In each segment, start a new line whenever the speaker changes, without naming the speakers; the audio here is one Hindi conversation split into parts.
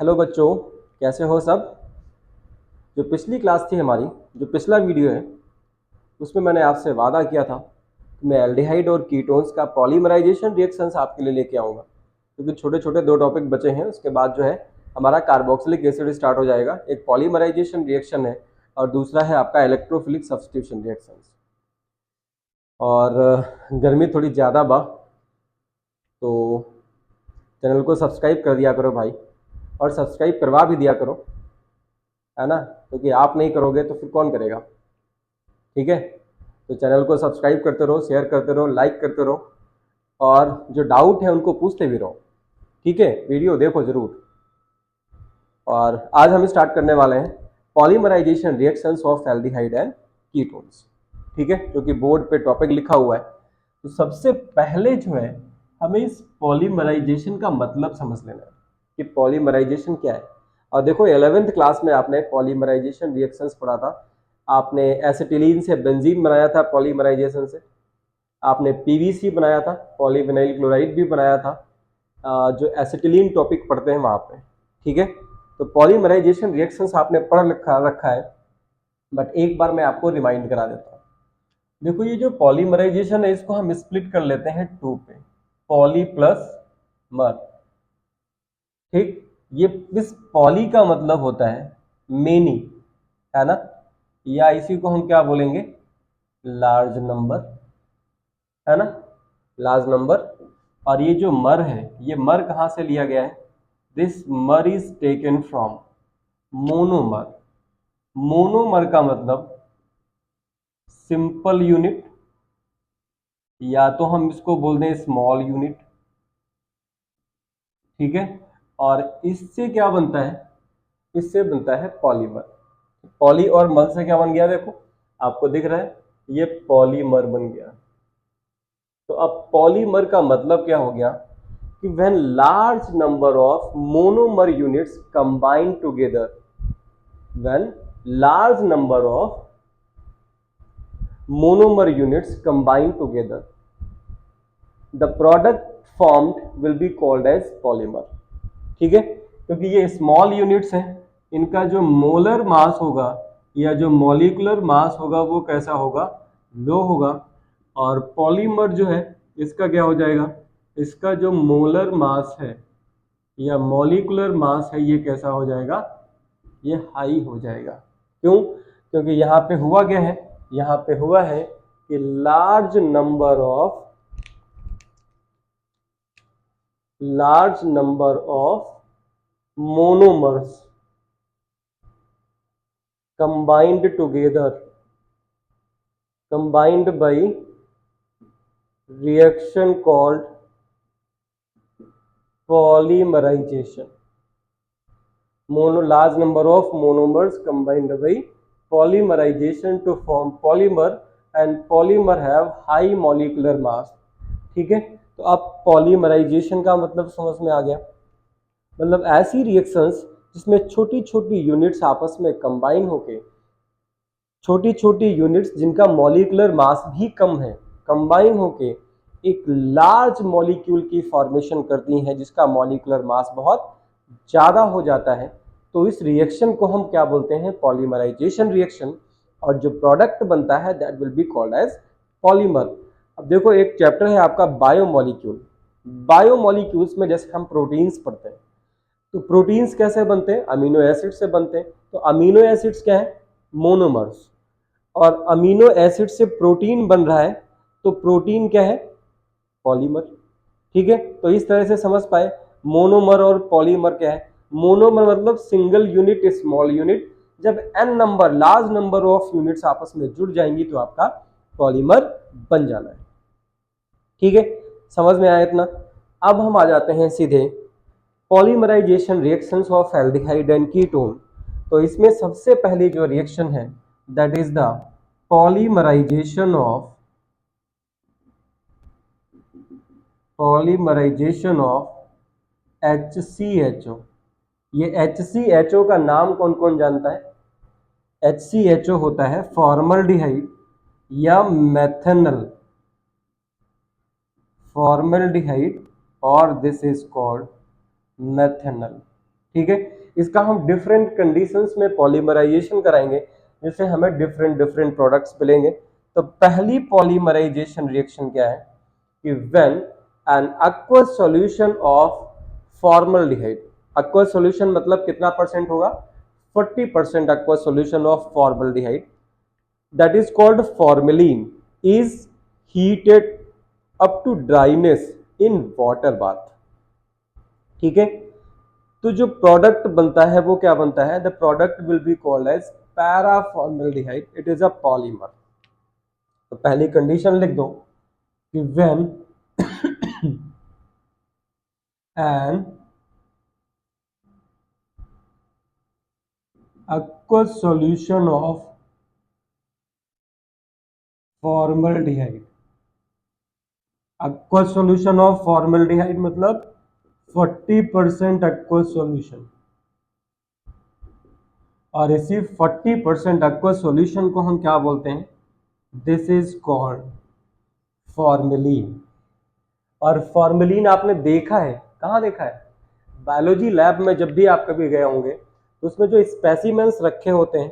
हेलो बच्चों, कैसे हो सब। जो पिछली क्लास थी हमारी, जो पिछला वीडियो है, उसमें मैंने आपसे वादा किया था कि मैं एल्डिहाइड और कीटोन्स का पॉलीमराइजेशन रिएक्शंस आपके लिए लेके आऊँगा, क्योंकि छोटे छोटे दो टॉपिक बचे हैं। उसके बाद जो है हमारा कार्बोक्सिलिक एसिड स्टार्ट हो जाएगा। एक पॉलीमराइजेशन रिएक्शन है और दूसरा है आपका इलेक्ट्रोफिलिक सब्स्टिट्यूशन रिएक्शंस। और गर्मी थोड़ी ज़्यादा बा, तो चैनल को सब्सक्राइब कर दिया करो भाई, और सब्सक्राइब करवा भी दिया करो, है ना, क्योंकि आप नहीं करोगे तो फिर कौन करेगा। ठीक है, तो चैनल को सब्सक्राइब करते रहो, शेयर करते रहो, लाइक करते रहो, और जो डाउट है उनको पूछते भी रहो। ठीक है, वीडियो देखो जरूर। और आज हम स्टार्ट करने वाले हैं polymerization reactions of aldehyde and ketones. ठीक है, जो कि बोर्ड पे टॉपिक लिखा हुआ है। तो सबसे पहले जो है हमें इस पॉलीमराइजेशन का मतलब समझ लेना है कि पॉलीमराइजेशन क्या है। और देखो 11th क्लास में आपने पॉलीमराइजेशन रिएक्शंस पढ़ा था। आपने एसिटिलीन से बेंजीन बनाया था पॉलीमराइजेशन से, आपने पीवीसी बनाया था, पॉलीविनाइल क्लोराइड भी बनाया था, जो एसिटिलीन टॉपिक पढ़ते हैं वहाँ पे। ठीक है, तो पॉलीमराइजेशन रिएक्शंस आपने पढ़ रखा है, बट एक बार मैं आपको रिमाइंड करा देता हूँ। देखो, ये जो पॉलीमराइजेशन है इसको हम स्प्लिट कर लेते हैं टू पे, पॉली प्लस मर। ठीक, ये इस पॉली का मतलब होता है मेनी, है ना, या इसी को हम क्या बोलेंगे, लार्ज नंबर, है ना, लार्ज नंबर। और ये जो मर है, ये मर कहाँ से लिया गया है, दिस मर is taken from monomer. Monomer का मतलब सिंपल यूनिट, या तो हम इसको बोल दें स्मॉल यूनिट। ठीक है, और इससे क्या बनता है, इससे बनता है पॉलीमर। पॉली और मर से क्या बन गया, देखो आपको दिख रहा है, ये पॉलीमर बन गया। तो अब पॉलीमर का मतलब क्या हो गया कि when large number of monomer units combine together, when large number of monomer units combined together, the product formed will be called as polymer। ठीक है, क्योंकि ये स्मॉल यूनिट्स हैं, इनका जो मोलर मास होगा या जो मॉलिकुलर मास होगा वो कैसा होगा, लो होगा। और पॉलीमर जो है इसका क्या हो जाएगा, इसका जो मोलर मास है या मॉलिकुलर मास है ये कैसा हो जाएगा, ये हाई हो जाएगा। क्यों, क्योंकि यहाँ पे हुआ क्या है, यहाँ पे हुआ है कि large number of monomers combined together, combined by reaction called polymerization। large number of monomers combined by polymerization to form polymer, and polymer have high molecular mass। ठीक है, तो अब पॉलीमराइजेशन का मतलब समझ में आ गया। मतलब ऐसी रिएक्शंस जिसमें छोटी छोटी यूनिट्स आपस में कंबाइन होके, छोटी छोटी यूनिट्स जिनका मॉलिकुलर मास भी कम है, कंबाइन होके एक लार्ज मॉलिक्यूल की फॉर्मेशन करती हैं जिसका मॉलिकुलर मास बहुत ज़्यादा हो जाता है। तो इस रिएक्शन को हम क्या बोलते हैं, पॉलीमराइजेशन रिएक्शन। और जो प्रोडक्ट बनता है that will be called as polymer. अब देखो, एक चैप्टर है आपका बायोमोलिक्यूल। बायोमोलिक्यूल्स में जैसे हम प्रोटीन्स पढ़ते हैं, तो प्रोटीन्स कैसे बनते हैं, अमीनो एसिड से बनते हैं। तो अमीनो एसिड्स क्या है, मोनोमर्स। और अमीनो एसिड से प्रोटीन बन रहा है, तो प्रोटीन क्या है, पॉलीमर। ठीक है, तो इस तरह से समझ पाए मोनोमर और पॉलीमर क्या है। मोनोमर मतलब सिंगल यूनिट, स्मॉल यूनिट। जब n number, large number of units आपस में जुड़ जाएंगी तो आपका पॉलीमर बन जाना है। ठीक है, समझ में आया इतना। अब हम आ जाते हैं सीधे polymerization reactions of aldehyde and ketone. तो इसमें सबसे पहली जो रिएक्शन है that is the polymerization of HCHO। ये HCHO का नाम कौन कौन जानता है, HCHO होता है फॉर्मल्डिहाइड या मेथनल, फॉर्मल्डिहाइड, और दिस इज कॉल्ड मेथनल। ठीक है। इसका हम डिफरेंट कंडीशंस में पॉलीमराइजेशन कराएंगे, जिससे हमें डिफरेंट डिफरेंट प्रोडक्ट्स मिलेंगे। तो पहली पॉलीमराइजेशन रिएक्शन क्या है कि when an aqueous solution of formaldehyde, aqueous solution मतलब कितना परसेंट होगा, 40% aqueous solution of formaldehyde, that is called formalin, is heated up to dryness in water bath। ठीक है, तो जो प्रोडक्ट बनता है वो क्या बनता है, the product will be called as paraformaldehyde, it is a polymer. तो पहली कंडीशन लिख दो कि when an aqueous solution of formaldehyde, aqueous solution of formaldehyde मतलब 40% aqueous solution, और इसी 40% aqueous solution को हम क्या बोलते हैं, दिस इज कॉल्ड फॉर्मेलिन। और फॉर्मेलिन आपने देखा है, कहाँ देखा है, बायोलॉजी लैब में जब भी आप कभी गए होंगे तो उसमें जो स्पेसिमेंस रखे होते हैं,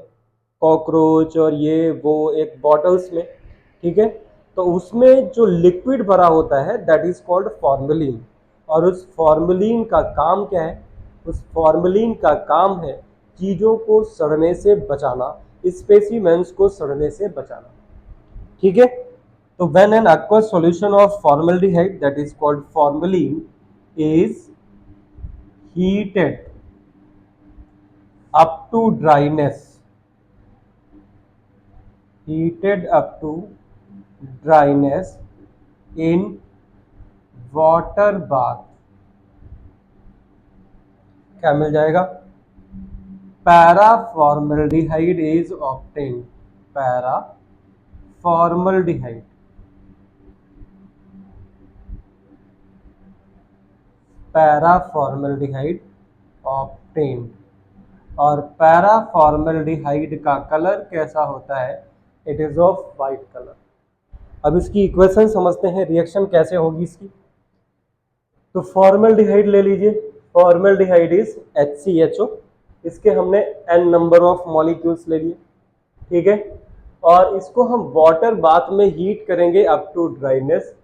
कॉकरोच और ये वो एक बॉटल्स में, ठीक है, तो उसमें जो लिक्विड भरा होता है दैट इज कॉल्ड फॉर्मेलिन। और उस फॉर्मेलिन का काम क्या है, उस फॉर्मेलिन का काम है चीज़ों को सड़ने से बचाना, स्पेसिमेंस को सड़ने से बचाना। ठीक है, तो when an aqueous solution of formaldehyde that is called formalin is heated up to dryness, heated up to dryness in water bath, क्या मिल जाएगा, पैराफॉर्मल्डिहाइड इज ऑब्टेन्ड, पैराफॉर्मल्डिहाइड, पैराफॉर्मल्डिहाइड ऑब्टेन्ड। और पैराफॉर्मल्डिहाइड का कलर कैसा होता है, it is of white colour. अब इसकी इक्वेशन समझते हैं, रिएक्शन कैसे होगी इसकी। तो फॉर्मल्डिहाइड ले लीजिए, फॉर्मल्डिहाइड इज HCHO, इसके हमने n नंबर ऑफ मॉलिक्यूल्स ले लिए, ठीक है, और इसको हम वाटर बाथ में हीट करेंगे अप टू ड्राइनेस।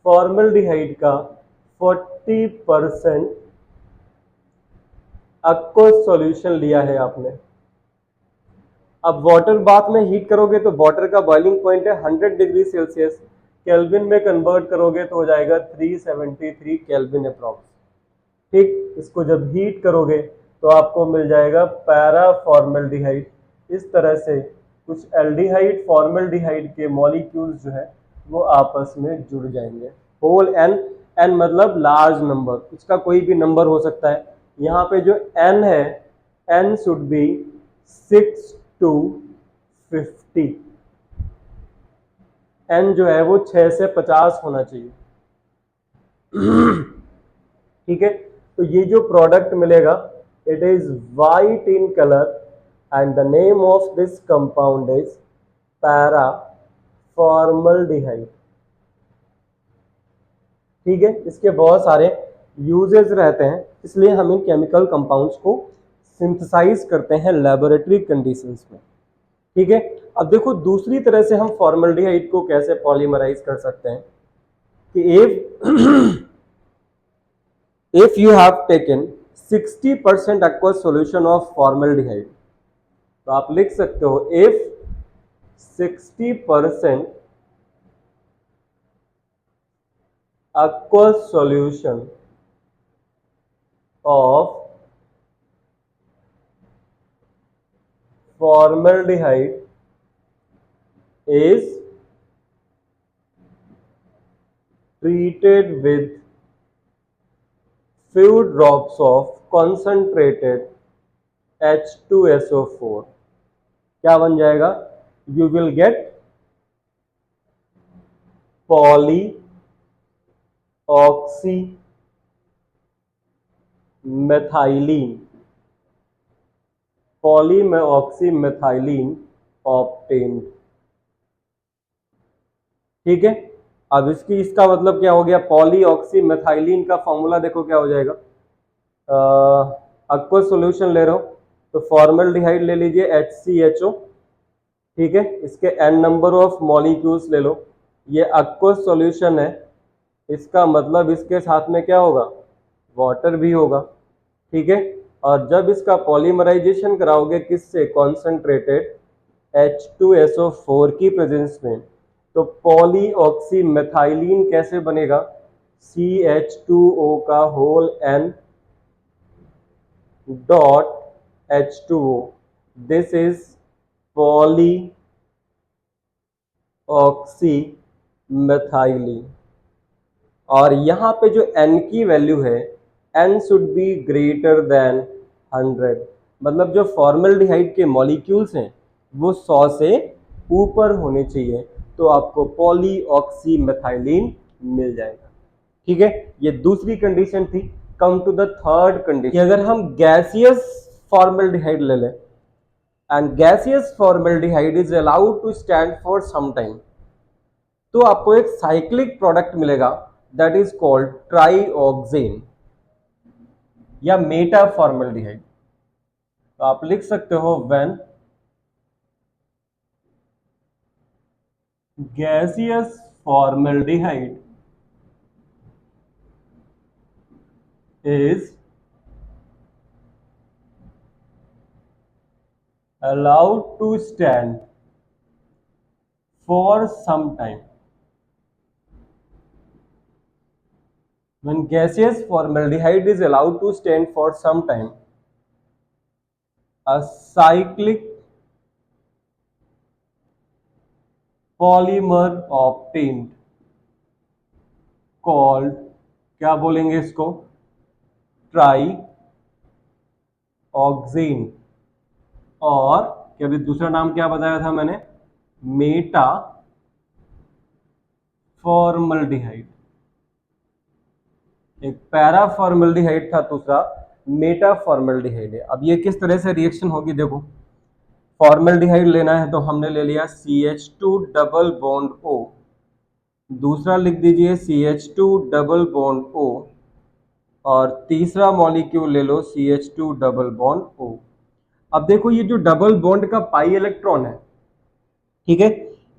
फॉर्मल्डिहाइड का 40% aqueous सॉल्यूशन लिया है आपने। अब वाटर बाथ में हीट करोगे तो वाटर का बॉइलिंग पॉइंट है 100 डिग्री सेल्सियस, केल्विन में कन्वर्ट करोगे तो हो जाएगा 373 केल्विन अप्रॉक्स। ठीक, इसको जब हीट करोगे तो आपको मिल जाएगा पैराफॉर्मल्डिहाइड। इस तरह से कुछ एल्डिहाइड फॉर्मल्डिहाइड के मॉलिक्यूल्स जो है वो आपस में जुड़ जाएंगे। होल एन, एन मतलब लार्ज नंबर, इसका कोई भी नंबर हो सकता है। यहाँ पे जो एन है, n should be 6 to 50, n जो है वो 6 से 50 होना चाहिए। ठीक है, तो ये जो प्रोडक्ट मिलेगा it is white in colour and the name of this compound is paraformaldehyde. ठीक है, इसके बहुत सारे यूजेस रहते हैं, इसलिए हम इन केमिकल कंपाउंड्स को सिंथेसाइज करते हैं लेबोरेटरी कंडीशंस में। ठीक है, अब देखो दूसरी तरह से हम फॉर्मल्डिहाइड को कैसे पॉलीमराइज कर सकते हैं कि if you have taken 60% aqueous solution of formaldehyde, तो आप लिख सकते हो if 60% aqueous solution of formaldehyde is treated with few drops of concentrated H2SO4, क्या बन जाएगा, you will get polyoxymethylene, polyoxymethylene obtained। ठीक है, अब इसका मतलब क्या हो गया, पॉलीऑक्सीमेथाइलिन का फॉर्मूला देखो क्या हो जाएगा, aqueous सॉल्यूशन ले रहा हूँ तो फॉर्मल्डिहाइड ले लीजिए HCHO, ठीक है, इसके n नंबर ऑफ मॉलिक्यूल्स ले लो। ये aqueous सॉल्यूशन है, इसका मतलब इसके साथ में क्या होगा, वाटर भी होगा, ठीक है। और जब इसका पॉलीमराइजेशन कराओगे किससे, कॉन्सेंट्रेटेड H2SO4 की प्रेजेंस में, तो पॉलीऑक्सीमेथाइलिन कैसे बनेगा, CH2O का whole N dot H2O, this is polyoxymethylene. और यहाँ पे जो N की वैल्यू है, N should be greater than 100, मतलब जो फॉर्मल्डिहाइड के मॉलिक्यूल्स हैं वो 100 से ऊपर होने चाहिए, तो आपको पॉलीऑक्सीमेथाइलिन मिल जाएगा, ठीक है। ये दूसरी कंडीशन थी। Come to the third condition, अगर हम गैसियस फॉर्मल्डिहाइड ले लें and gaseous formaldehyde is allowed to stand for some time, तो आपको एक साइक्लिक प्रोडक्ट मिलेगा दैट इज कॉल्ड ट्राइऑक्सेन या मेटा फॉर्मल्डिहाइड। तो आप लिख सकते हो when gaseous formaldehyde is allowed to stand for some time, when gaseous formaldehyde is allowed to stand for some time, a cyclic polymer obtained called, क्या बोलेंगे इसको, ट्राइऑक्सेन, और क्या भी दूसरा नाम क्या बताया था मैंने, मेटा फॉर्मल्डिहाइड। एक पैरा फॉर्मल्डिहाइड था, दूसरा मेटा फॉर्मल्डिहाइड है। अब ये किस तरह से रिएक्शन होगी, देखो फॉर्मल्डिहाइड लेना है तो हमने ले लिया CH2 डबल बॉन्ड O, दूसरा लिख दीजिए CH2 डबल बॉन्ड O, और तीसरा मॉलिक्यूल ले लो CH2 डबल बॉन्ड O। अब देखो ये जो डबल बॉन्ड का पाई इलेक्ट्रॉन है, ठीक है,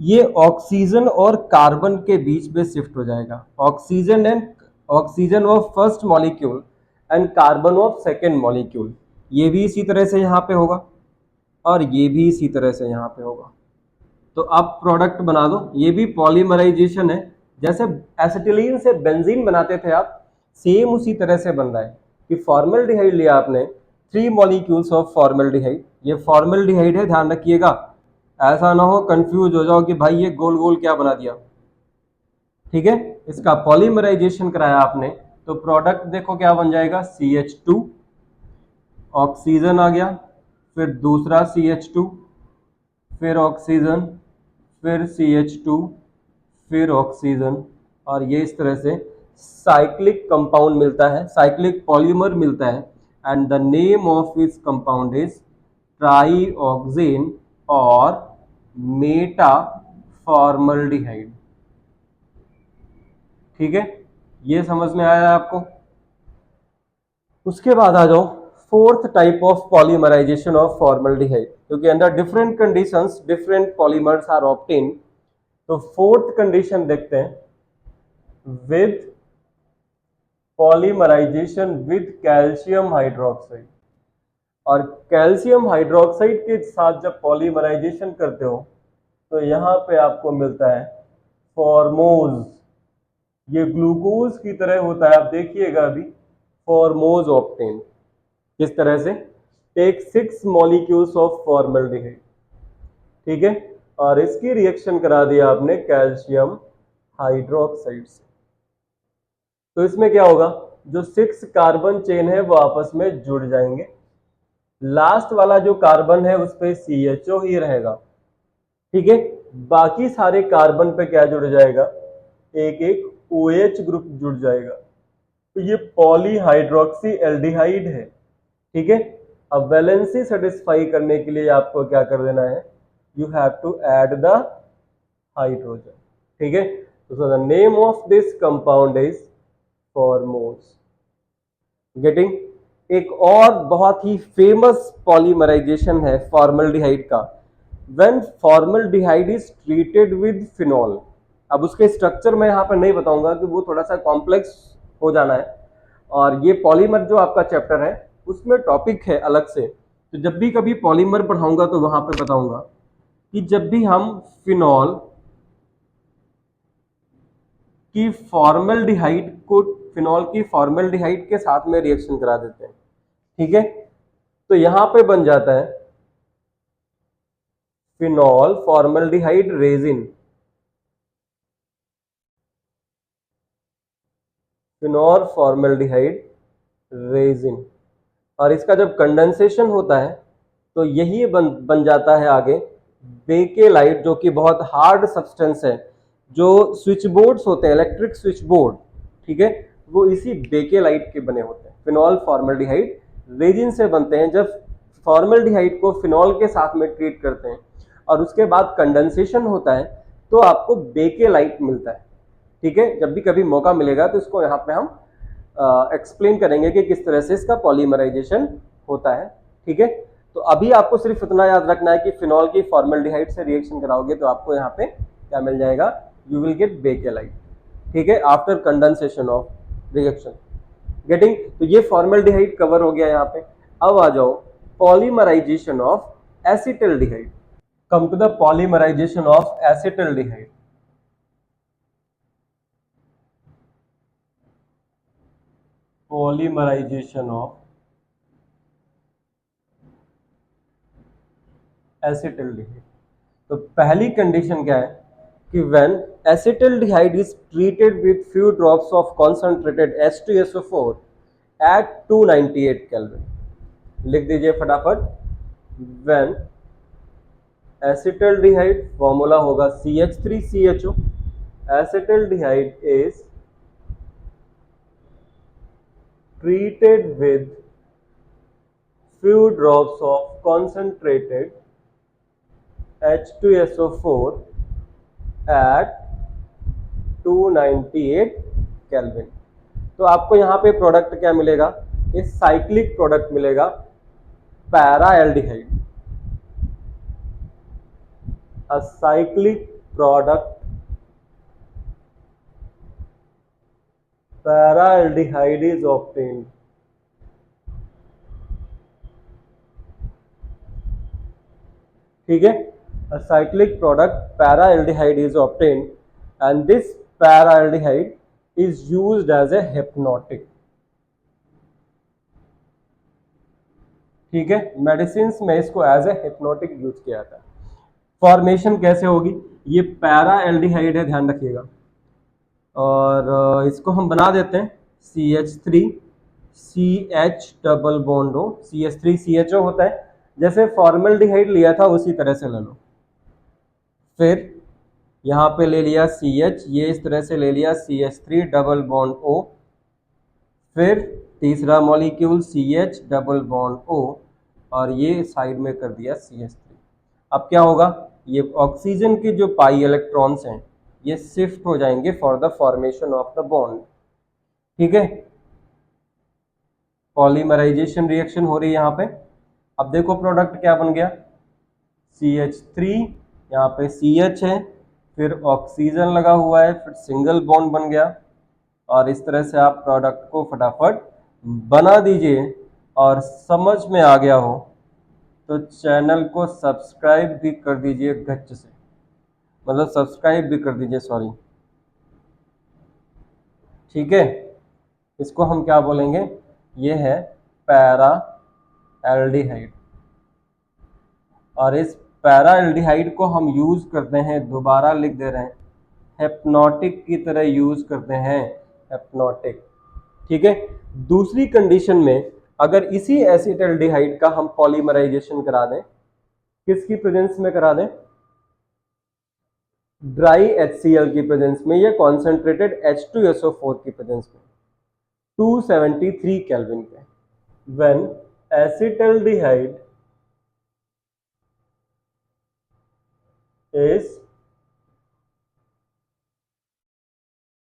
ये ऑक्सीजन और कार्बन के बीच में शिफ्ट हो जाएगा, oxygen of first molecule and carbon of second molecule, ये भी इसी तरह से यहाँ पे होगा और ये भी इसी तरह से यहाँ पे होगा। तो अब प्रोडक्ट बना दो, ये भी पॉलीमराइजेशन है, जैसे एसिटिलीन से बेंजीन बनाते थे आप, सेम उसी तरह से बन रहा है कि फॉर्मल्डिहाइड लिया आपने, 3 मॉलिक्यूल्स ऑफ फॉर्मल्डिहाइड, ये फॉर्मल्डिहाइड है, ध्यान रखिएगा, ऐसा ना हो कंफ्यूज हो जाओ कि भाई ये गोल गोल क्या बना दिया, ठीक है। इसका पॉलीमराइजेशन कराया आपने तो प्रोडक्ट देखो क्या बन जाएगा, CH2, ऑक्सीजन आ गया, फिर दूसरा CH2, फिर ऑक्सीजन, फिर CH2, फिर ऑक्सीजन, और ये इस तरह से साइक्लिक कंपाउंड मिलता है, साइक्लिक पॉलीमर मिलता है, and the name of this compound is trioxane और मेटा फॉर्मल्डिहाइड, ठीक है। ये समझ में आया आपको। उसके बाद आ जाओ fourth type of polymerization of formaldehyde, क्योंकि under different conditions different polymers are obtain. तो फोर्थ कंडीशन देखते हैं, with polymerization with calcium hydroxide. और कैल्शियम हाइड्रोक्साइड के साथ जब पॉलीमराइजेशन करते हो तो यहाँ पे आपको मिलता है फॉर्मोज, ये ग्लूकोज की तरह होता है, आप देखिएगा अभी, फॉर्मोज ऑब्टेन, किस तरह से, टेक 6 मॉलिक्यूल्स ऑफ फॉर्मल्डिहाइड, ठीक है, और इसकी रिएक्शन करा दिया आपने कैल्शियम हाइड्रोक्साइड से। तो इसमें क्या होगा, जो 6 कार्बन चेन है वो आपस में जुड़ जाएंगे, लास्ट वाला जो कार्बन है उस पर CHO ही रहेगा, ठीक है, बाकी सारे कार्बन पे क्या जुड़ जाएगा, एक एक OH ग्रुप जुड़ जाएगा। तो ये पॉलीहाइड्रोक्सी एल्डिहाइड है, ठीक है। अब वैलेंसी सेटिस्फाई करने के लिए आपको क्या कर देना है, you have to add the hydrogen, ठीक है। तो the name of this compound is formose, getting. एक और बहुत ही फेमस पॉलीमराइजेशन है फॉर्मल्डिहाइड का, when formaldehyde is treated with phenol. अब उसके स्ट्रक्चर मैं यहाँ पर नहीं बताऊंगा कि वो थोड़ा सा कॉम्प्लेक्स हो जाना है, और ये पॉलीमर जो आपका चैप्टर है उसमें टॉपिक है अलग से, तो जब भी कभी पॉलीमर पढ़ाऊंगा तो वहां पर बताऊंगा कि जब भी हम फिनॉल की फॉर्मल्डिहाइड को फिनॉल की फॉर्मल्डिहाइड के साथ में रिएक्शन करा देते हैं, ठीक है, तो यहां पे बन जाता है phenol formaldehyde resin. Phenol formaldehyde resin, और इसका जब कंडेंसेशन होता है तो यही बन जाता है आगे बेकेलाइट, जो कि बहुत हार्ड सब्सटेंस है। जो स्विच बोर्ड्स होते हैं, इलेक्ट्रिक स्विच बोर्ड, ठीक है, वो इसी बेकेलाइट के बने होते हैं, फिनॉल फॉर्मल्डिहाइड रेजिन से बनते हैं। जब फॉर्मल्डिहाइड को फिनॉल के साथ में ट्रीट करते हैं और उसके बाद कंडेंसेशन होता है तो आपको बेकेलाइट मिलता है, ठीक है। जब भी कभी मौका मिलेगा तो इसको यहाँ पे हम एक्सप्लेन करेंगे कि किस तरह से इसका पॉलीमराइजेशन होता है, ठीक है। तो अभी आपको सिर्फ इतना याद रखना है कि फिनॉल की फॉर्मल्डिहाइड से रिएक्शन कराओगे तो आपको यहाँ पे क्या मिल जाएगा, यू विल गेट बेकेलाइट, ठीक है, after condensation of reaction getting. तो ये फॉर्मल्डिहाइड कवर हो गया यहाँ पे। अब आ जाओ polymerization of acetaldehyde. Come to the polymerization of acetaldehyde. Polymerization of acetaldehyde. तो पहली कंडीशन क्या है कि when acetaldehyde is treated with few drops of concentrated H2SO4 at 298 kelvin. लिख दीजिए फटाफट। व्हेन एसिटल्डिहाइड फॉर्मूला होगा CH3CHO। Acetaldehyde is treated with few drops of concentrated H2SO4 at 298 kelvin. तो आपको यहाँ पे प्रोडक्ट क्या मिलेगा, ये साइक्लिक प्रोडक्ट मिलेगा para aldehyde, a cyclic product para aldehyde is obtained. ठीक है, a cyclic product para aldehyde is obtained and this para aldehyde is used as a hypnotic। ठीक है, मेडिसिन में इसको एज ए हिप्नोटिक यूज किया जाता है। फॉर्मेशन कैसे होगी, ये पैरा एल्डिहाइड है, ध्यान रखिएगा, और इसको हम बना देते हैं CH3 CH डबल बॉन्ड हो, CH3 CHO होता है, जैसे फॉर्मल्डिहाइड लिया था उसी तरह से ले लो। फिर यहाँ पे ले लिया CH, ये इस तरह से ले लिया CH3 डबल बॉन्ड O, फिर तीसरा molecule CH double bond O, और ये साइड में कर दिया CH3। अब क्या होगा, ये ऑक्सीजन के जो पाई इलेक्ट्रॉन्स हैं ये शिफ्ट हो जाएंगे for the formation of the bond, ठीक है। पॉलीमराइजेशन रिएक्शन हो रही है यहाँ पे। अब देखो प्रोडक्ट क्या बन गया, CH3, यहाँ पे CH है, फिर ऑक्सीजन लगा हुआ है, फिर सिंगल बॉन्ड बन गया, और इस तरह से आप प्रोडक्ट को फटाफट बना दीजिए। और समझ में आ गया हो तो चैनल को सब्सक्राइब भी कर दीजिए गच्च से, मतलब सब्सक्राइब भी कर दीजिए, सॉरी, ठीक है। इसको हम क्या बोलेंगे, ये है पैरा एल्डिहाइड, और इस पैरा एल्डिहाइड को हम यूज करते हैं, दोबारा लिख दे रहे हैं, हिप्नोटिक की तरह यूज करते हैं, हिप्नोटिक, ठीक है। दूसरी कंडीशन में अगर इसी एसिटल्डिहाइड का हम पॉलीमराइजेशन करा दें, किसकी प्रेजेंस में करा दें, ड्राई HCl की प्रेजेंस में या कॉन्सेंट्रेटेड H2SO4 की प्रेजेंस में 273 केल्विन पे, when acetaldehyde is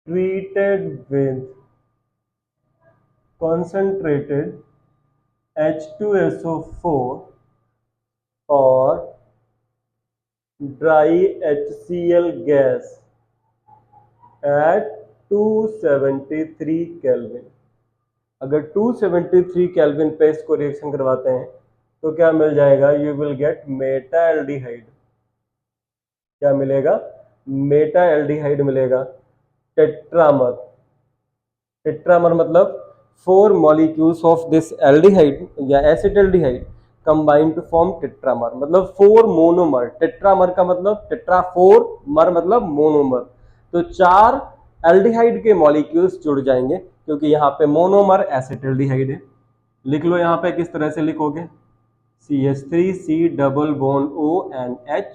treated with concentrated H2SO4 और dry HCl gas at 273 kelvin. अगर 273 केल्विन पे इसको रिएक्शन करवाते हैं तो क्या मिल जाएगा, you will get meta aldehyde. क्या मिलेगा, मेटा एल्डिहाइड मिलेगा। टेट्रामर, टेट्रामर मतलब 4 मॉलिक्यूल्स ऑफ दिस एल्डिहाइड या acetaldehyde combined to form tetramer, मतलब 4 मोनोमर। टेट्रामर का मतलब टेट्रा 4, मर मतलब मोनोमर। तो 4 एल्डिहाइड के मॉलिक्यूल्स जुड़ जाएंगे क्योंकि यहाँ पे मोनोमर एसिटाल्डिहाइड है। लिख लो यहाँ पे, किस तरह से लिखोगे, CH3 C double bond ONH,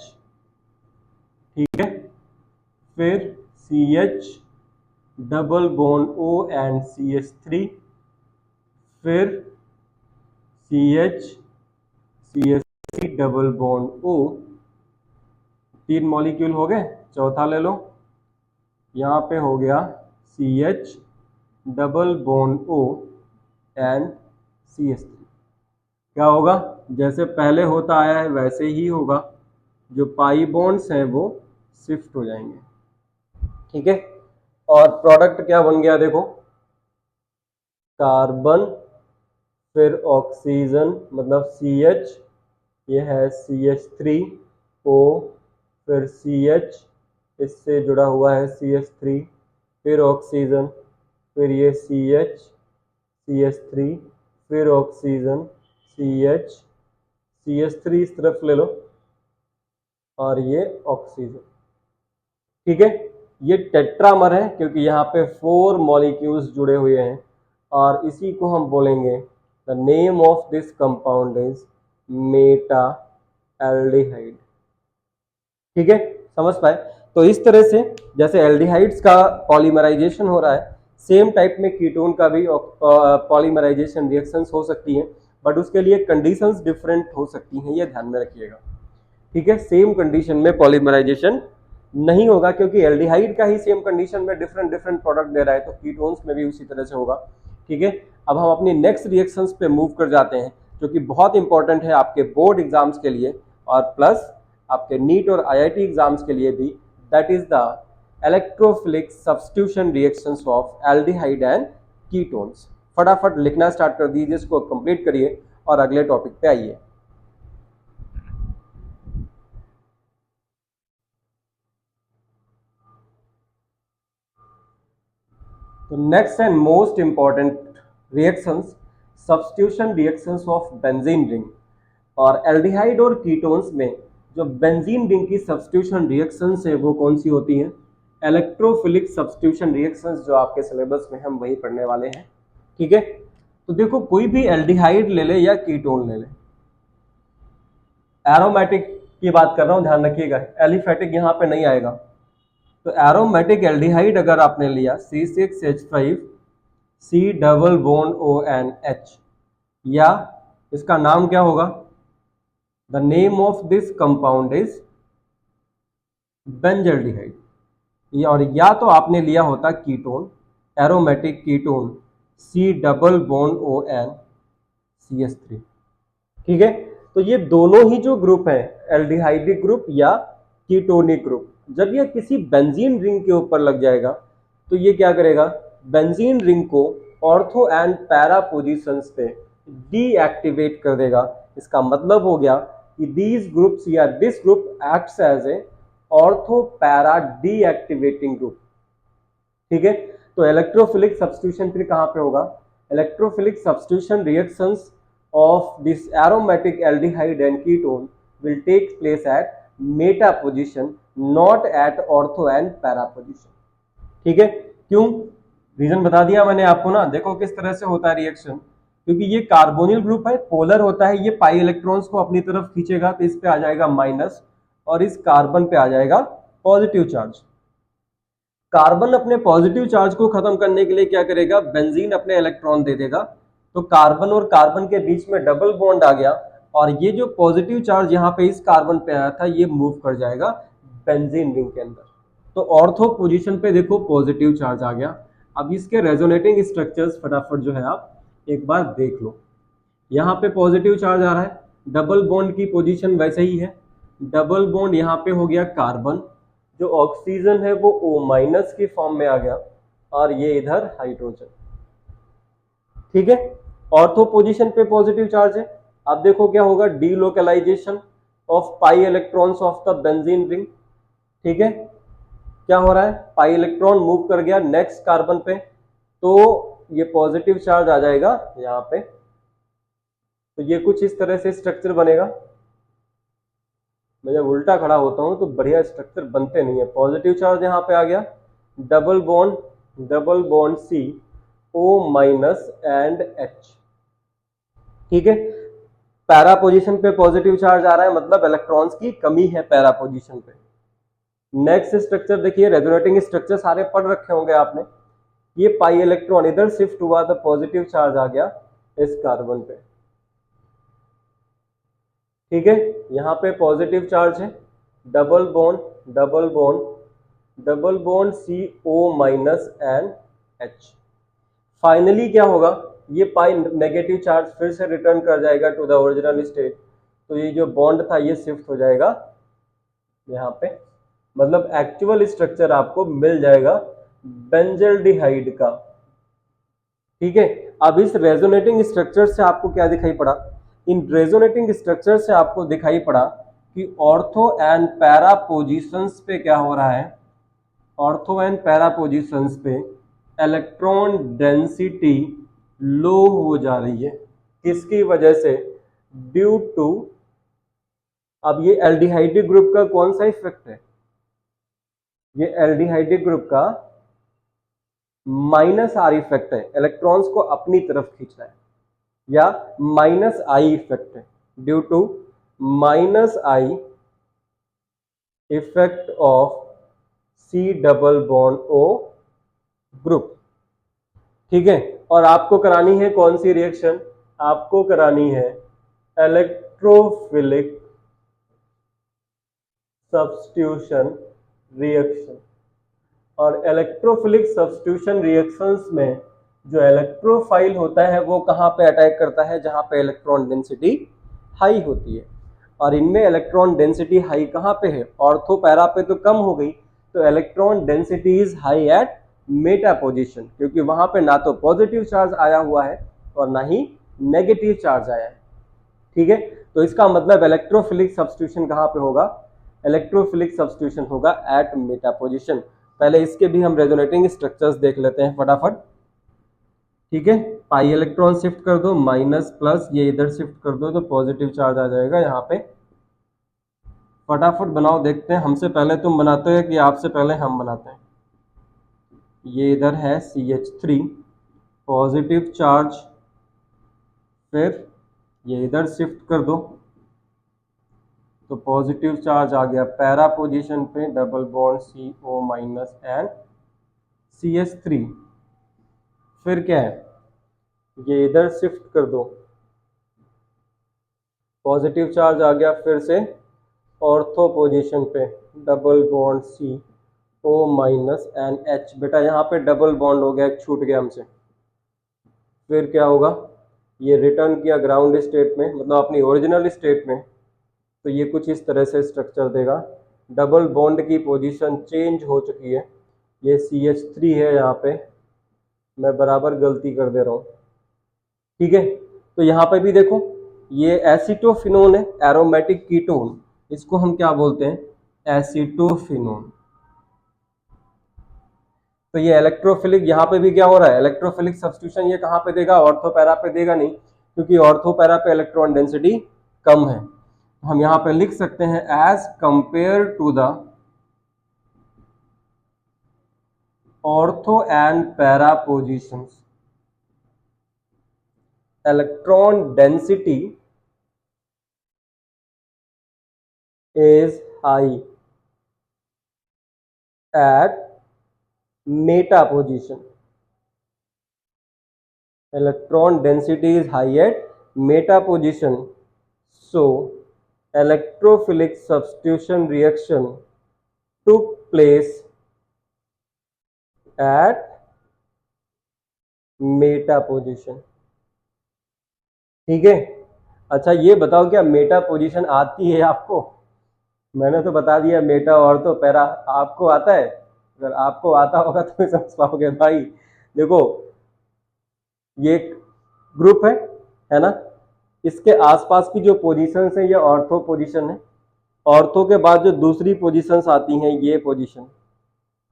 ठीक है, फिर CH double bond O and CH3, फिर CH double bond O, 3 molecule हो गए। चौथा ले लो, यहाँ पे हो गया CH double bond O and CH3। क्या होगा, जैसे पहले होता आया है वैसे ही होगा, जो पाई बॉन्ड्स हैं वो शिफ्ट हो जाएंगे, ठीक है। और प्रोडक्ट क्या बन गया देखो, कार्बन, फिर ऑक्सीजन मतलब CH, ये है CH3O, फिर CH, इससे जुड़ा हुआ है CH3, फिर ऑक्सीजन, फिर ये CH CH3, फिर ऑक्सीजन CH CH3 इस तरफ ले लो और ये ऑक्सीजन, ठीक है। ये टेट्रामर है क्योंकि यहाँ पे 4 मॉलिक्यूल्स जुड़े हुए हैं और इसी को हम बोलेंगे, the name of this compound is Meta aldehyde, ठीक है, समझ पाए। तो इस तरह से जैसे एल्डिहाइड्स का पॉलीमराइजेशन हो रहा है, सेम टाइप में कीटोन का भी पॉलीमराइजेशन रिएक्शंस हो सकती हैं, बट उसके लिए कंडीशंस डिफरेंट हो सकती हैं, ये ध्यान में रखिएगा, ठीक है। सेम कंडीशन में पॉलीमराइजेशन नहीं होगा क्योंकि एल्डिहाइड का ही सेम कंडीशन में डिफरेंट डिफरेंट प्रोडक्ट दे रहा है, तो कीटोन्स में भी उसी तरह से होगा, ठीक है। अब हम अपनी नेक्स्ट रिएक्शंस पे मूव कर जाते हैं जो कि बहुत इंपॉर्टेंट है आपके बोर्ड एग्जाम्स के लिए और प्लस आपके नीट और IIT एग्जाम्स के लिए भी, that is the electrophilic substitution reactions of aldehyde and ketones. फटाफट लिखना स्टार्ट कर दीजिए, इसको कंप्लीट करिए और अगले टॉपिक पे आइए। तो next and most important reactions, substitution reactions of benzene ring. और एल्डिहाइड और कीटोन्स में जो बेंजीन रिंग की सब्स्टिट्यूशन रिएक्शंस है वो कौन सी होती हैं, इलेक्ट्रोफिलिक सब्स्टिट्यूशन रिएक्शंस, जो आपके सिलेबस में हम वही पढ़ने वाले हैं, ठीक है। तो देखो, कोई भी एल्डिहाइड ले ले या कीटोन ले ले, एरोमेटिक की बात कर रहा हूं, ध्यान रखिएगा, एलिफेटिक यहां पे नहीं आएगा। तो एरोमेटिक एल्डिहाइड अगर आपने लिया C6H5 C double bond ONH, या इसका नाम क्या होगा, the name of this compound is benzaldehyde. और या तो आपने लिया होता ketone, aromatic ketone C double bond ON CH3, ठीक है। तो ये दोनों ही जो ग्रुप है, एल्डिहाइडिक ग्रुप या कीटोनिक ग्रुप, जब ये किसी बेंजीन रिंग के ऊपर लग जाएगा तो ये क्या करेगा, बेंजीन रिंग को ऑर्थो एंड पैरा पोजीशंस पे डीएक्टिवेट कर देगा। इसका मतलब हो गया कि दीज ग्रुप्स या this group acts as a ortho para deactivating group, ठीक है। तो इलेक्ट्रोफिलिक सब्स्टिट्यूशन फिर कहां पे होगा, electrophilic substitution reactions of this aromatic aldehyde and ketone will take place at meta position, not at ortho and para position, ठीक है। क्यों, रीजन बता दिया मैंने आपको ना। देखो किस तरह से होता है रिएक्शन, क्योंकि ये कार्बोनिल ग्रुप है, पोलर होता है, ये पाई इलेक्ट्रॉन्स को अपनी तरफ खींचेगा तो इस पे आ जाएगा माइनस और इस कार्बन पे आ जाएगा पॉजिटिव चार्ज। कार्बन अपने पॉजिटिव चार्ज को खत्म करने के लिए क्या करेगा, बेंजीन अपने इलेक्ट्रॉन दे देगा, तो कार्बन और कार्बन के बीच में डबल बॉन्ड आ गया और ये जो पॉजिटिव चार्ज यहाँ पे इस कार्बन पे आया था ये मूव कर जाएगा बेंजीन रिंग के अंदर। तो ऑर्थो पोजीशन पे देखो पॉजिटिव चार्ज आ गया। अब इसके रेजोनेटिंग स्ट्रक्चर्स फटाफट जो है आप एक बार देख लो। यहाँ पे पॉजिटिव चार्ज आ रहा है, डबल बॉन्ड की पोजीशन वैसे ही है, डबल बॉन्ड यहाँ पे हो गया कार्बन, जो ऑक्सीजन है वो O- के फॉर्म में आ गया, और ये इधर हाइड्रोजन। ठीक है, ऑर्थो पोजीशन पे पॉजिटिव चार्ज है। अब देखो क्या होगा, delocalization of pi electrons of the benzene ring. ठीक है, क्या हो रहा है, पाई इलेक्ट्रॉन मूव कर गया नेक्स्ट कार्बन पे, तो ये पॉजिटिव चार्ज आ जाएगा यहाँ पे। तो ये कुछ इस तरह से स्ट्रक्चर बनेगा। मैं जब उल्टा खड़ा होता हूं तो बढ़िया स्ट्रक्चर बनते नहीं है। पॉजिटिव चार्ज यहाँ पे आ गया, double bond CO- and H। ठीक है, पैरा पोजीशन पे पॉजिटिव चार्ज आ रहा है, मतलब इलेक्ट्रॉन्स की कमी है पैरा पोजीशन पे। नेक्स्ट स्ट्रक्चर देखिए, रेजोनेटिंग स्ट्रक्चर सारे पढ़ रखे होंगे आपने। ये पाई इलेक्ट्रॉन इधर शिफ्ट हुआ तो पॉजिटिव चार्ज आ गया इस कार्बन पे। ठीक है, यहाँ पे पॉजिटिव चार्ज है, double bond double bond double bond CO- and H। Finally क्या होगा, ये पाई नेगेटिव चार्ज फिर से रिटर्न कर जाएगा टू द ओरिजिनल स्टेट। तो ये जो बॉन्ड था ये शिफ्ट हो जाएगा यहाँ पे, मतलब एक्चुअल स्ट्रक्चर आपको मिल जाएगा बेंजल्डिहाइड का। ठीक है, अब इस रेजोनेटिंग स्ट्रक्चर से आपको क्या दिखाई पड़ा, इन रेजोनेटिंग स्ट्रक्चर से आपको दिखाई पड़ा कि ऑर्थो एंड पैरा पोजीशंस पे क्या हो रहा है, ऑर्थो एंड पैरा पोजीशंस पे इलेक्ट्रॉन डेंसिटी लो हो जा रही है। किसकी वजह से, ड्यू टू, अब ये एल्डिहाइडिक ग्रुप का कौन सा इफेक्ट है, ये एल्डिहाइडिक ग्रुप का -R इफेक्ट है, इलेक्ट्रॉन्स को अपनी तरफ खींचना है, या -I इफेक्ट है, due to -I effect of C double bond O group. ठीक है, और आपको करानी है कौन सी रिएक्शन, आपको करानी है इलेक्ट्रोफिलिक सब्स्टिट्यूशन रिएक्शन। और इलेक्ट्रोफिलिक सब्स्टिट्यूशन रिएक्शंस में जो इलेक्ट्रोफाइल होता है वो कहाँ पे अटैक करता है, जहाँ पे इलेक्ट्रॉन डेंसिटी हाई होती है। और इनमें इलेक्ट्रॉन डेंसिटी हाई कहाँ पे है, ऑर्थो पैरा पे तो कम हो गई, तो electron density is high at meta position, क्योंकि वहां पे ना तो पॉजिटिव चार्ज आया हुआ है और ना ही नेगेटिव चार्ज आया है। ठीक है, तो इसका मतलब इलेक्ट्रोफिलिक सब्स्टिट्यूशन कहाँ पे होगा, इलेक्ट्रोफिलिक सब्स्टिट्यूशन होगा एट मेटा पोजीशन। पहले इसके भी हम रेजोनेटिंग स्ट्रक्चर्स देख लेते हैं फटाफट। ठीक है, पाई इलेक्ट्रॉन शिफ्ट कर दो, माइनस प्लस ये इधर शिफ्ट कर दो तो पॉजिटिव चार्ज आ जाएगा यहाँ पे। फटाफट बनाओ, देखते हैं, हमसे पहले तुम बनाते हो कि आपसे पहले हम बनाते हैं। ये इधर है CH3 पॉजिटिव चार्ज, फिर ये इधर शिफ्ट कर दो तो पॉजिटिव चार्ज आ गया पैरा पोजीशन पे, double bond CO- and CH3। फिर क्या है, ये इधर शिफ्ट कर दो, पॉजिटिव चार्ज आ गया फिर से ऑर्थो पोजीशन पे, double bond CO- and H। बेटा यहाँ पे डबल बॉन्ड हो गया, छूट गया हमसे। फिर क्या होगा, ये रिटर्न किया ग्राउंड स्टेट में, मतलब अपनी ओरिजिनल स्टेट में, तो ये कुछ इस तरह से स्ट्रक्चर देगा। डबल बॉन्ड की पोजीशन चेंज हो चुकी है, ये CH3 है, यहाँ पे मैं बराबर गलती कर दे रहा हूँ। ठीक है, तो यहाँ पे भी देखो, ये एसिटोफिनोन है, एरोमेटिक कीटोन, इसको हम क्या बोलते हैं, एसिटोफिनोन। तो ये इलेक्ट्रोफिलिक, यहाँ पे भी क्या हो रहा है, इलेक्ट्रोफिलिक सब्स्टिट्यूशन ये कहाँ पे देगा, ऑर्थो पैरा पे देगा नहीं, क्योंकि ऑर्थो पैरा पे इलेक्ट्रॉन डेंसिटी कम है। हम यहाँ पे लिख सकते हैं as compare to the ortho and para positions, electron density is high at meta position. Electron density is high at meta position. So, electrophilic substitution reaction took place at meta position. ठीक है। अच्छा ये बताओ क्या मेटा पोजीशन आती है आपको? मैंने तो बता दिया मेटा और तो पैरा, आपको आता है? अगर आपको आता होगा तो समझ पाओगे भाई। देखो ये एक ग्रुप है ना, इसके आसपास की जो पोजीशंस है ये ऑर्थो पोजीशन है। ऑर्थो के बाद जो दूसरी पोजीशंस आती हैं ये पोजीशन,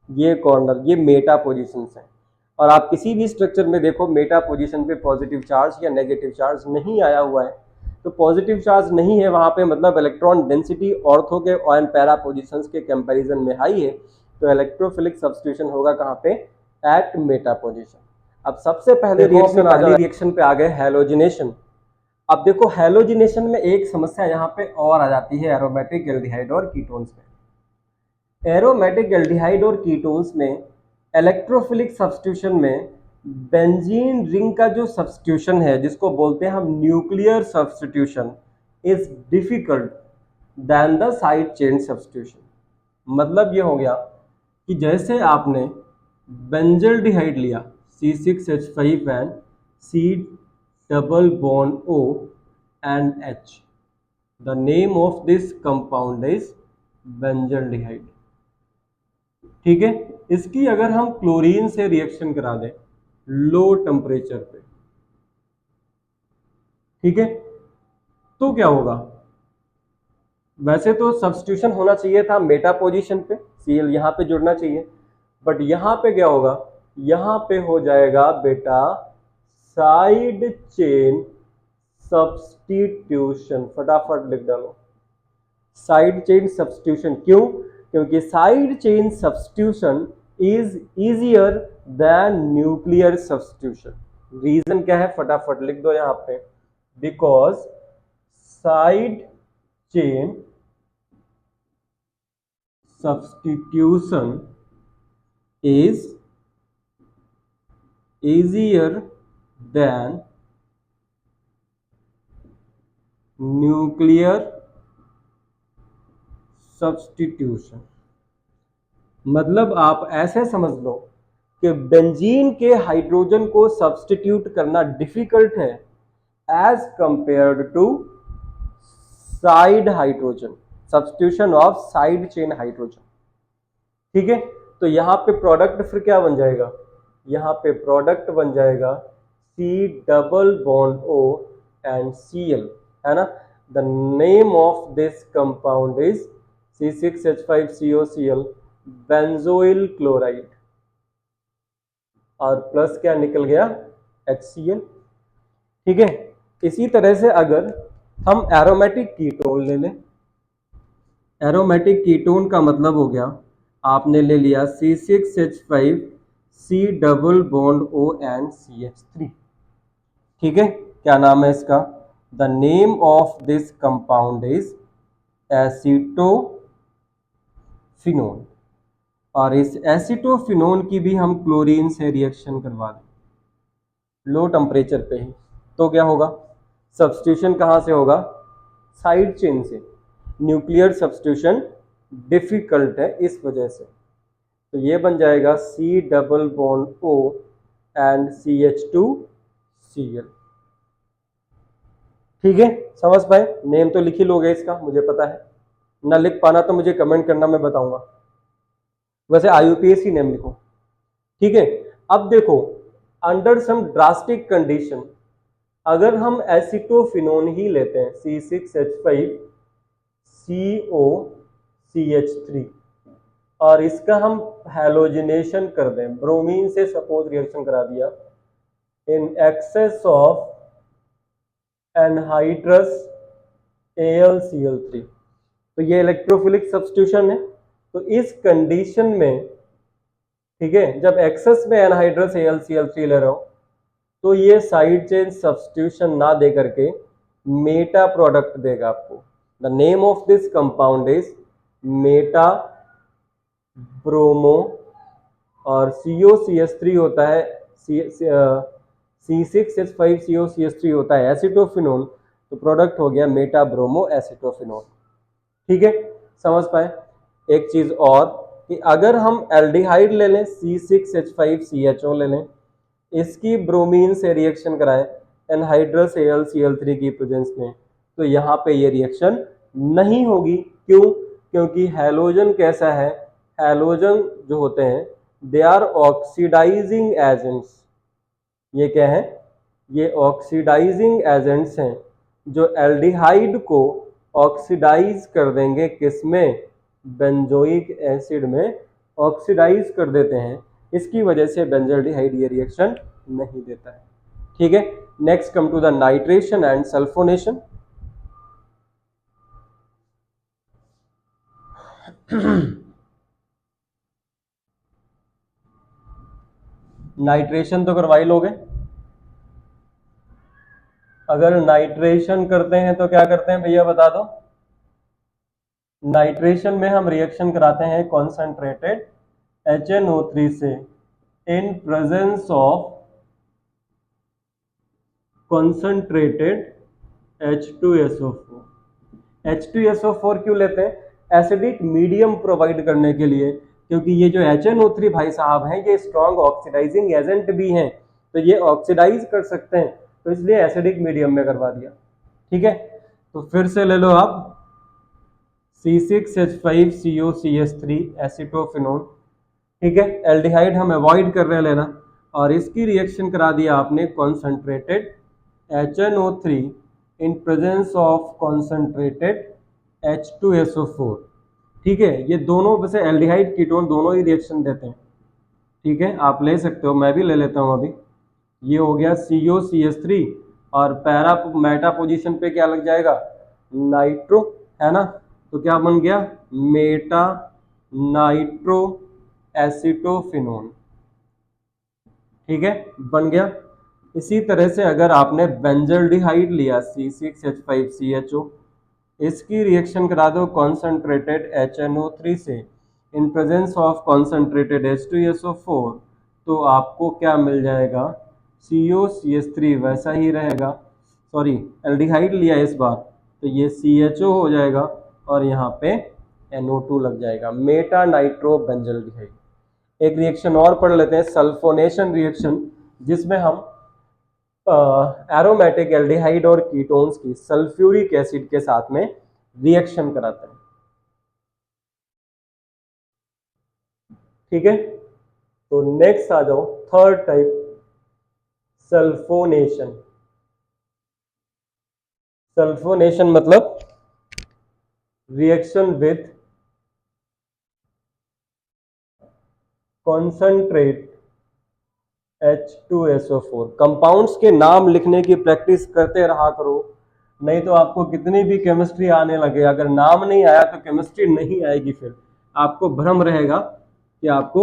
ये कॉर्नर, ये मेटा पोजीशंस हैं। और आप किसी भी स्ट्रक्चर में देखो मेटा पोजीशन पे पॉजिटिव चार्ज या नेगेटिव चार्ज नहीं आया हुआ है, तो पॉजिटिव चार्ज नहीं है वहां पे मतलब इलेक्ट्रॉन डेंसिटी ऑर्थो के और पैरा पोजीशंस के कंपैरिजन में हाई है, तो इलेक्ट्रोफिलिक सब्स्टिट्यूशन होगा कहाँ पे? At meta position. अब सबसे पहले रिएक्शन पे आ गए हैलोजिनेशन। अब देखो हैलोजिनेशन में एक समस्या यहाँ पे और आ जाती है एरोमेटिक एल्डिहाइड और कीटोन्स में। एरोमेटिक एल्डिहाइड और कीटोन्स में इलेक्ट्रोफिलिक सब्स्टिट्यूशन में बेंजीन रिंग का जो सब्स्टिट्यूशन है जिसको बोलते हैं हम nuclear substitution is difficult than the side chain substitution. मतलब ये हो गया कि जैसे आपने बेंजल्डिहाइड लिया C6H5 and C double bond O and H. The name of this compound is benzaldehyde। ठीक है, इसकी अगर हम क्लोरीन से रिएक्शन करा दें लो टेम्परेचर पे, ठीक है, तो क्या होगा? वैसे तो सब्स्टिट्यूशन होना चाहिए था मेटा पोजीशन पे, Cl यहाँ पे जुड़ना चाहिए, बट यहाँ पे क्या होगा? यहाँ पे हो जाएगा बेटा साइड चेन सब्स्टिट्यूशन। फटाफट लिख डालो साइड चेन सब्स्टिट्यूशन। क्यों? क्योंकि side chain substitution is easier than nuclear substitution. Reason क्या है? फटाफट लिख दो यहां पे, because side chain substitution is easier than nuclear substitution. मतलब आप ऐसे समझ लो कि बेंजीन के हाइड्रोजन को सब्स्टिट्यूट करना डिफिकल्ट है as compared to side hydrogen, substitution of side chain hydrogen. ठीक है, तो यहां पे प्रोडक्ट फिर क्या बन जाएगा? यहाँ पे प्रोडक्ट बन जाएगा C double bond O and Cl, है ना। The name of this compound is C6H5COCl benzoyl chloride, और प्लस क्या निकल गया? HCl। ठीक है, इसी तरह से अगर हम एरोमेटिक कीटोन ले लें, एरोमेटिक कीटोन का मतलब हो गया आपने ले लिया C6H5 C double bond O and CH3। ठीक है, क्या नाम है इसका? The name of this compound is acetophenone. और इस एसीटोफिनोन की भी हम क्लोरीन से रिएक्शन करवा दें लो टेम्परेचर पे ही, तो क्या होगा? सब्स्टिट्यूशन कहाँ से होगा? साइड चेन से। न्यूक्लियर सब्स्टिट्यूशन डिफिकल्ट है इस वजह से, तो ये बन जाएगा C double bond O and CH2Cl। ठीक है, समझ पाए? नेम तो लिख ही लोगे इसका, मुझे पता है। ना लिख पाना तो मुझे कमेंट करना, मैं बताऊंगा। वैसे IUPAC ही नेम लिखो। ठीक है, अब देखो अंडर सम ड्रास्टिक कंडीशन अगर हम एसिटोफिनोन ही लेते हैं C6H5COCH3 और इसका हम हैलोजिनेशन कर दें, ब्रोमीन से सपोज रिएक्शन करा दिया in excess of anhydrous AlCl3, तो ये इलेक्ट्रोफिलिक सब्स्टिट्यूशन है। तो इस कंडीशन में, ठीक है, जब एक्सेस में एनहाइड्रस AlCl3 ले रहा हो तो ये साइड चेन सब्स्टिट्यूशन ना दे करके मेटा प्रोडक्ट देगा आपको। The name of this compound is Meta bromo, और COCH3 होता है C6H5COCH3 होता है एसिटोफिनोन, तो प्रोडक्ट हो गया मेटा ब्रोमो एसिटोफिनोन। ठीक है, समझ पाए? एक चीज और कि अगर हम एल्डिहाइड ले लें C6H5CHO ले लें, इसकी ब्रोमीन से रिएक्शन कराएं एनहाइड्रस AlCl3 की प्रेजेंस में, तो यहाँ पे ये रिएक्शन नहीं होगी। क्यों? क्योंकि हैलोजन कैसा है, हैलोजन जो होते हैं दे आर ऑक्सीडाइजिंग एजेंट्स। ये क्या है? ये ऑक्सीडाइजिंग एजेंट्स हैं जो एल्डिहाइड को ऑक्सीडाइज कर देंगे, किसमें? बेंजोइक एसिड में ऑक्सीडाइज कर देते हैं। इसकी वजह से बेंजल्डिहाइड ये रिएक्शन नहीं देता है। ठीक है, next come to the nitration and sulphonation. Nitration तो करवा ही लोगे। अगर नाइट्रेशन करते हैं तो क्या करते हैं भैया बता दो। नाइट्रेशन में हम रिएक्शन कराते हैं कॉन्सेंट्रेटेड HNO3 से in presence of concentrated H2SO4। H2SO4 क्यों लेते हैं? एसिडिक मीडियम प्रोवाइड करने के लिए, क्योंकि ये जो HNO3 भाई साहब हैं ये स्ट्रॉन्ग ऑक्सीडाइजिंग एजेंट भी हैं, तो ये ऑक्सीडाइज कर सकते हैं, तो इसलिए एसिडिक मीडियम में करवा दिया। ठीक है, तो फिर से ले लो आप C6H5COCH3 एसिटोफिनोन। ठीक है, एल्डिहाइड हम अवॉइड कर रहे हैं लेना, और इसकी रिएक्शन करा दिया आपने concentrated HNO3 in presence of concentrated H2SO4। ठीक है, ये दोनों वैसे एल्डिहाइड कीटोन दोनों ही रिएक्शन देते हैं। ठीक है, आप ले सकते हो, मैं भी ले लेता हूं अभी। ये हो गया COCH3 और पैरा मेटा पोजीशन पे क्या लग जाएगा? नाइट्रो, है ना? तो क्या बन गया? Meta nitro acetophenone. ठीक है, बन गया। इसी तरह से अगर आपने बेंजल्डिहाइड लिया C6H5CHO, इसकी रिएक्शन करा दो कॉन्सेंट्रेटेड HNO3 से in presence of concentrated H2SO4, तो आपको क्या मिल जाएगा? COCH3 वैसा ही रहेगा, सॉरी एल्डिहाइड लिया इस बार, तो ये CHO हो जाएगा और यहाँ पे NO2 लग जाएगा, मेटा नाइट्रो बेंजल्डिहाइड। एक रिएक्शन और पढ़ लेते हैं, सल्फोनेशन रिएक्शन, जिसमें हम एरोमेटिक एल्डिहाइड और कीटोन्स की सल्फ्यूरिक एसिड के साथ में रिएक्शन कराते हैं। ठीक है, तो नेक्स्ट आ जाओ थर्ड टाइप, सल्फोनेशन। सल्फोनेशन मतलब reaction with concentrate H2SO4। Compounds के नाम लिखने की प्रैक्टिस करते रहा करो, नहीं तो आपको कितनी भी केमिस्ट्री आने लगे, अगर नाम नहीं आया तो केमिस्ट्री नहीं आएगी। फिर आपको भ्रम रहेगा कि आप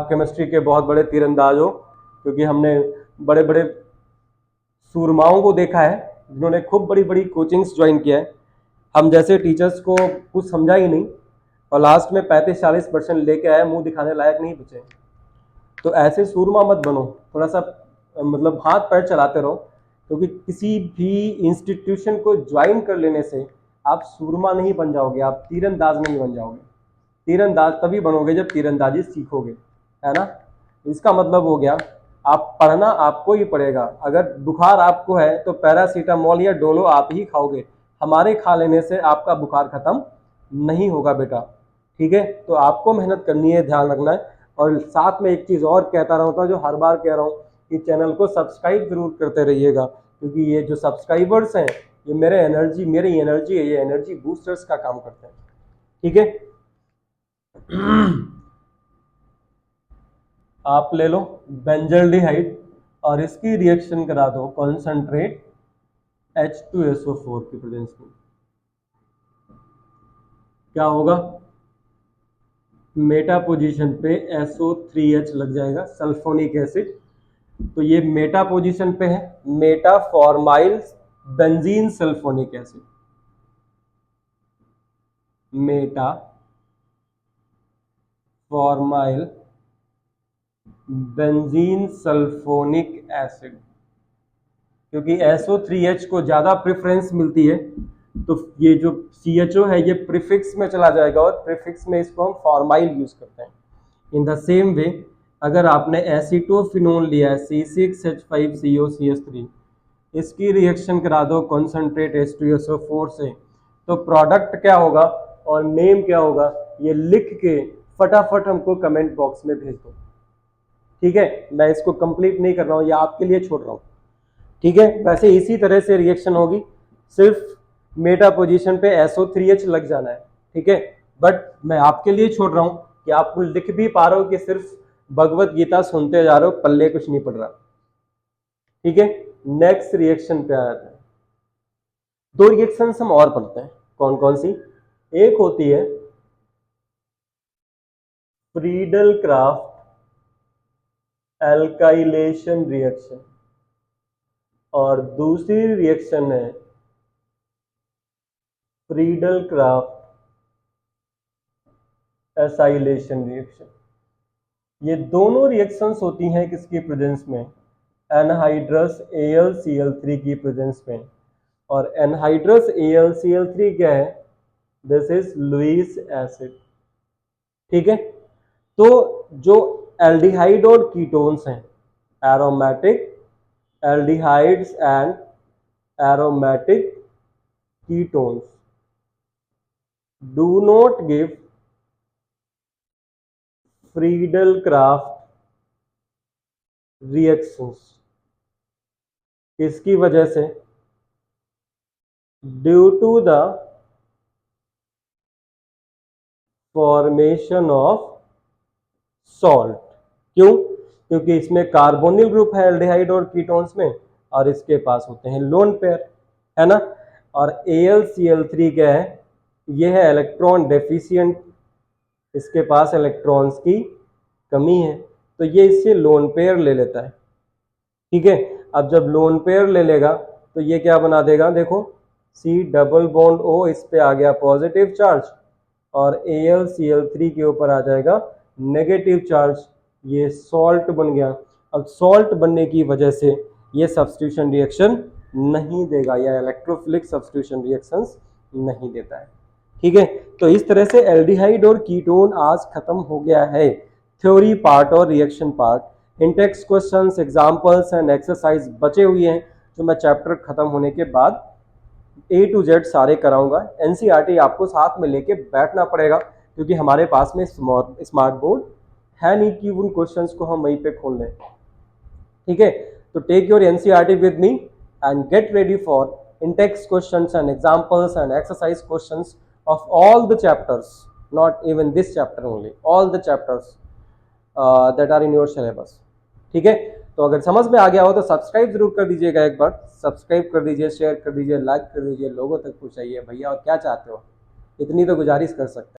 केमिस्ट्री के बहुत बड़े तीरंदाज हो, क्योंकि हमने बड़े बड़े सूरमाओं को देखा है जिन्होंने खूब बड़ी बड़ी कोचिंग्स ज्वाइन किया है। हम जैसे टीचर्स को कुछ समझा ही नहीं और लास्ट में 35-40% लेके आए, मुंह दिखाने लायक नहीं बचे। तो ऐसे सूरमा मत बनो, थोड़ा सा मतलब हाथ पैर चलाते रहो, क्योंकि किसी भी इंस्टीट्यूशन को ज्वाइन कर लेने से आप सूरमा नहीं बन जाओगे, आप तीरंदाज नहीं बन जाओगे। तीरंदाज तभी बनोगे जब तीरंदाजी सीखोगे, है ना? इसका मतलब हो गया आप पढ़ना आपको ही पड़ेगा। अगर बुखार आपको है तो पैरासीटामोल या डोलो आप ही खाओगे, हमारे खा लेने से आपका बुखार खत्म नहीं होगा बेटा। ठीक है, तो आपको मेहनत करनी है, ध्यान रखना है। और साथ में एक चीज़ और कहता रहता हूँ, जो हर बार कह रहा हूँ कि चैनल को सब्सक्राइब जरूर करते रहिएगा, क्योंकि ये जो सब्सक्राइबर्स हैं ये मेरी एनर्जी है, ये एनर्जी बूस्टर्स का काम करते हैं। ठीक है, आप ले लो बेंजल्डिहाइड और इसकी रिएक्शन करा दो कॉन्सेंट्रेट H2SO4 की प्रेजेंस में, क्या होगा? मेटा पोजीशन पे SO3H लग जाएगा, सल्फोनिक एसिड। तो ये मेटा पोजीशन पे है, Meta formyl benzene sulphonic acid, Meta formyl benzene sulphonic acid. क्योंकि SO3H को ज़्यादा प्रेफरेंस मिलती है, तो ये जो CHO है ये प्रीफिक्स में चला जाएगा, और प्रीफिक्स में इसको हम फॉर्माइल यूज करते हैं। इन द सेम वे अगर आपने एसिटोफिनोन लिया है C6H5COCH3, इसकी रिएक्शन करा दो कॉन्सेंट्रेट H2SO4 से, तो प्रोडक्ट क्या होगा और नेम क्या होगा ये लिख के फटाफट हमको कमेंट बॉक्स में भेज दो। ठीक है, मैं इसको कंप्लीट नहीं कर रहा हूं, ये आपके लिए छोड़ रहा हूं। ठीक है, वैसे इसी तरह से रिएक्शन होगी, सिर्फ मेटा पोजीशन पे SO3H लग जाना है। ठीक है, बट मैं आपके लिए छोड़ रहा हूं कि आप लिख भी पा रहे हो कि सिर्फ भगवत गीता सुनते जा रहे हो, पल्ले कुछ नहीं पड़ रहा। ठीक है, नेक्स्ट रिएक्शन पे आ जाते हैं। दो रिएक्शंस हम और पढ़ते हैं, कौन कौन सी। एक होती है फ्रीडल क्राफ्ट एल्काइलेशन रिएक्शन और दूसरी रिएक्शन है फ्रीडल क्राफ्ट एसाइलेशन रिएक्शन। ये दोनों रिएक्शंस होती हैं किसकी प्रेजेंस में, एनहाइड्रस AlCl3 की प्रेजेंस में। और एनहाइड्रस AlCl3 क्या है, दिस इज लुईस एसिड। ठीक है, तो जो एल्डिहाइड और कीटोन्स हैं, aromatic aldehydes and aromatic ketones do not give Friedel Crafts reactions. किसकी वजह से, due to the formation of salt. क्यों, क्योंकि इसमें कार्बोनिल ग्रुप है एल्डिहाइड और कीटोन्स में, और इसके पास होते हैं लोन पेयर, है ना। और AlCl3 क्या है, यह है इलेक्ट्रॉन डेफिशिएंट, इसके पास इलेक्ट्रॉन्स की कमी है, तो ये इससे लोन पेयर ले लेता है। ठीक है, अब जब लोन पेयर ले लेगा तो ये क्या बना देगा, देखो C डबल बॉन्ड O, इस पे आ गया पॉजिटिव चार्ज और AlCl3 के ऊपर आ जाएगा नेगेटिव चार्ज, ये सॉल्ट बन गया। अब सॉल्ट बनने की वजह से ये सब्स्टिट्यूशन रिएक्शन नहीं देगा, या इलेक्ट्रोफिलिक सब्स्टिट्यूशन रिएक्शंस नहीं देता है। ठीक है, तो इस तरह से एल्डिहाइड और कीटोन आज खत्म हो गया है, थ्योरी पार्ट और reaction part. Intex questions, examples and exercise बचे हुए हैं, जो मैं चैप्टर खत्म होने के बाद A to Z सारे कराऊंगा। NCERT आपको साथ में लेके बैठना पड़ेगा, क्योंकि हमारे पास में स्मार्ट बोर्ड है नहीं कि उन क्वेश्चंस को हम वहीं पे खोल लें। ठीक है, तो take your NCERT with me and get ready for in-text questions and examples and exercise questions of all the chapters, not even this chapter only, all the chapters that are in your syllabus. ठीक है, तो अगर समझ में आ गया हो तो सब्सक्राइब जरूर कर दीजिएगा, एक बार सब्सक्राइब कर दीजिए, शेयर कर दीजिए, लाइक कर दीजिए, लोगों तक पहुंचाइए भैया। और क्या चाहते हो, इतनी तो गुजारिश कर सकते हैं।